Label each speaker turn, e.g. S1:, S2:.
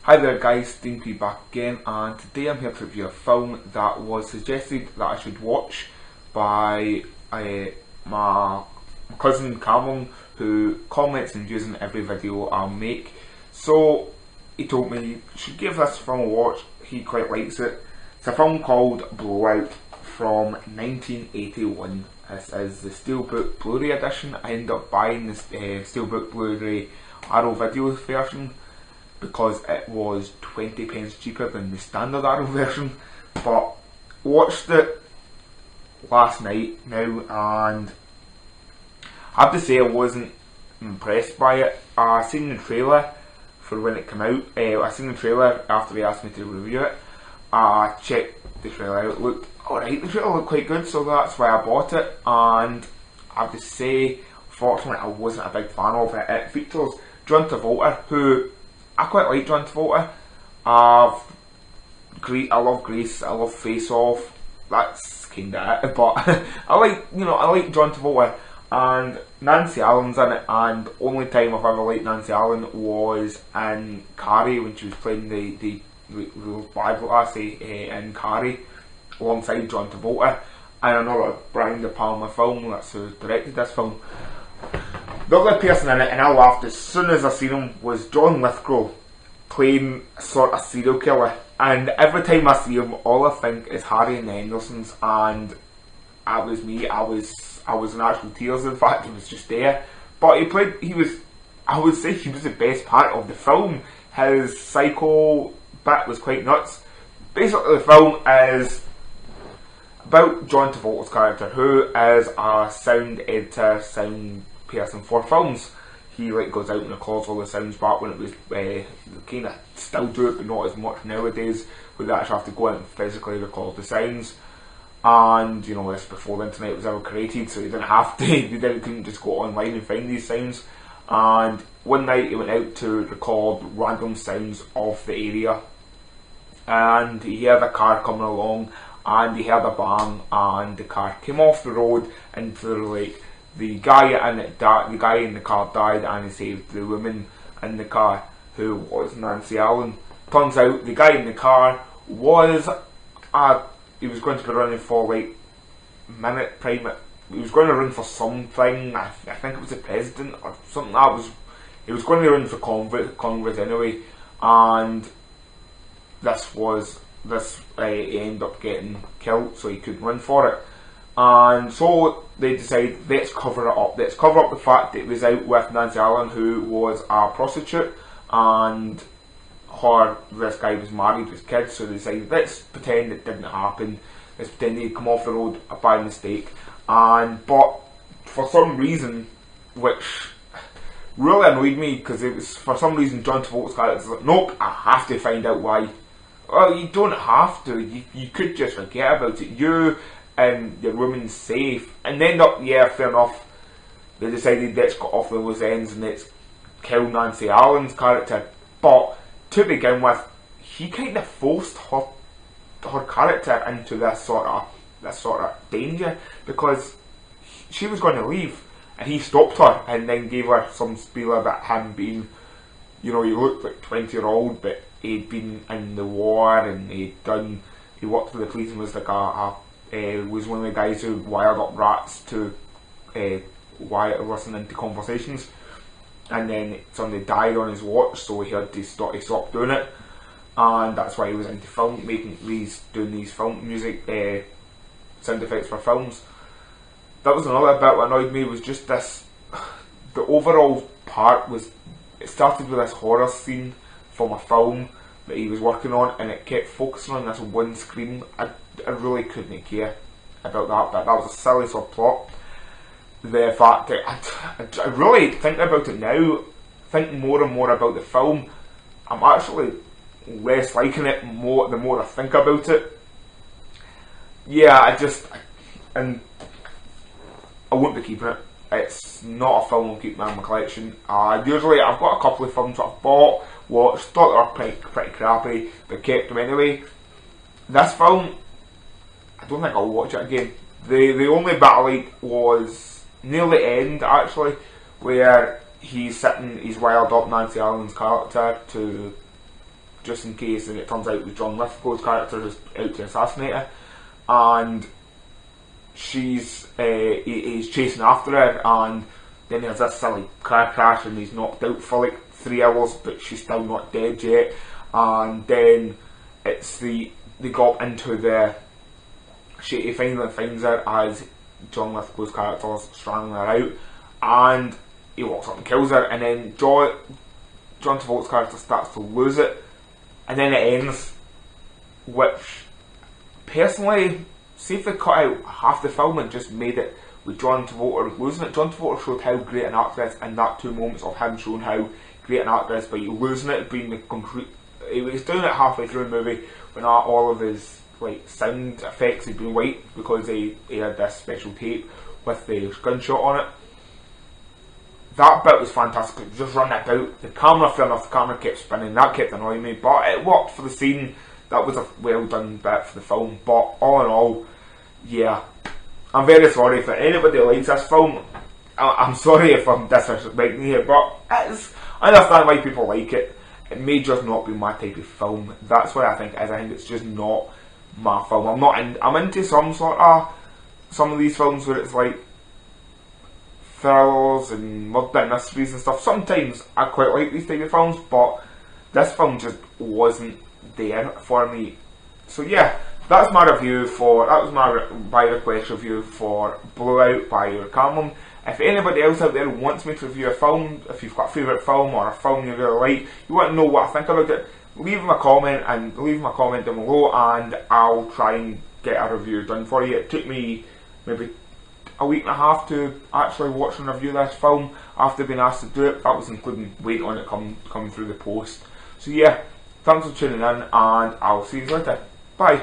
S1: Hi there guys, Stean back again, and today I'm here to review a film that was suggested that I should watch by my cousin Cameron, who comments and views in every video I'll make. So he told me you should give this film a watch, he quite likes it. It's a film called Blowout from 1981. This is the Steelbook Blu-ray edition. I ended up buying this Steelbook Blu-ray Arrow Video version because it was 20p cheaper than the standard Arrow version. But watched it last night now, and I have to say I wasn't impressed by it. I seen the trailer for when it came out. I seen the trailer after they asked me to review it. I checked the trailer out. It looked alright. The trailer looked quite good, so that's why I bought it. And I have to say, fortunately, I wasn't a big fan of it. It features John Travolta, who I quite like. John Travolta. I love Grace. I love Face Off. That's kinda it. But I like John Travolta, and Nancy Allen's in it. And only time I've ever liked Nancy Allen was in Carrie, when she was playing the rival lassie in Carrie alongside John Travolta. And another Brian De Palma film. That's who directed this film. The other person in it, and I laughed as soon as I seen him, was John Lithgow playing a sort of serial killer. And every time I see him, all I think is Harry and the Hendersons, and that was me. I was in actual tears. In fact, he was just there. But I would say he was the best part of the film. His psycho bit was quite nuts. Basically, the film is about John Travolta's character, who is a sound editor, sound person for films. He goes out and records all the sounds back when it was kind of still do it, but not as much nowadays, where they actually have to go out and physically record the sounds. And this before the internet was ever created, so they didn't have to. They couldn't just go online and find these sounds. And one night he went out to record random sounds of the area, and he heard a car coming along, and he heard a bang, and the car came off the road into the lake. The guy in the car died, and he saved the woman in the car, who was Nancy Allen. Turns out the guy in the car was he was going to be running for he was going to run for something. I think it was the president or something. He was going to run for Congress anyway, and he ended up getting killed, so he couldn't run for it. And so they decided, let's cover it up. Let's cover up the fact that it was out with Nancy Allen, who was a prostitute, and this guy was married with kids. So they decided, let's pretend it didn't happen. Let's pretend he'd come off the road by mistake. But for some reason, which really annoyed me, because it was for some reason John Travolta's character was like, nope, I have to find out why. Well, you don't have to. You could just forget about it. You and your woman's safe. And then fair enough, they decided let's cut off the loose ends and let's kill Nancy Allen's character. But to begin with, he kind of forced her character into this sort of danger, because she was going to leave and he stopped her and then gave her some spiel about him being, he looked like 20-year-old, but he'd been in the war, and he worked for the police and was like was one of the guys who wired up rats to listen into conversations, and then somebody died on his watch, so he had to stop doing it, and that's why he was into doing these film music sound effects for films. That was another bit that annoyed me, was just this. The overall part was, it started with this horror scene from a film that he was working on, and it kept focusing on this one scream. I really couldn't care about that, but that was a silly sort of plot. The fact that I really think about it now, think more and more about the film, I'm actually less liking it the more I think about it. Yeah, and I won't be keeping it. It's not a film I'll keep in my collection. Usually I've got a couple of films that I've bought, watched, thought they were pretty crappy, but kept them anyway. This film, I don't think I'll watch it again. The only bit I liked was near the end, actually, where he's wired up Nancy Allen's character to just in case, and it turns out it was John Lithgow's character who's out to assassinate her, and he's chasing after her, and then there's this silly car crash and he's knocked out for like 3 hours, but she's still not dead yet. And then they go up into he finally finds her as John Lithgow's character's strangling her out, and he walks up and kills her, and then John Travolta's character starts to lose it, and then it ends, which personally, see if they cut out half the film and just made it with John Travolta losing it. John Travolta showed how great an actor is in that 2 moments of him showing how great an actor is, but you losing it, being the concrete. He was doing it halfway through the movie when all of his like sound effects had been wiped because he had this special tape with the gunshot on it. That bit was fantastic. Just running about the camera, fair enough, the camera kept spinning. That kept annoying me, but it worked for the scene. That was a well done bit for the film. But all in all, yeah, I'm very sorry for anybody who likes this film. I'm sorry if I'm disrespecting here, but I understand why people like it. It may just not be my type of film. That's what I think it is. I think it's just not my film. I'm into some of these films where it's like thrillers and murder mysteries and stuff. Sometimes I quite like these type of films, but this film just wasn't there for me. So yeah, that was my by request review for Blowout by Ewan Cameron. If anybody else out there wants me to review a film, if you've got a favourite film or a film you really like, you want to know what I think about it, leave me a comment down below, and I'll try and get a review done for you. It took me maybe a week and a half to actually watch and review this film after being asked to do it. That was including waiting on it coming through the post. So yeah, thanks for tuning in, and I'll see you later. Bye.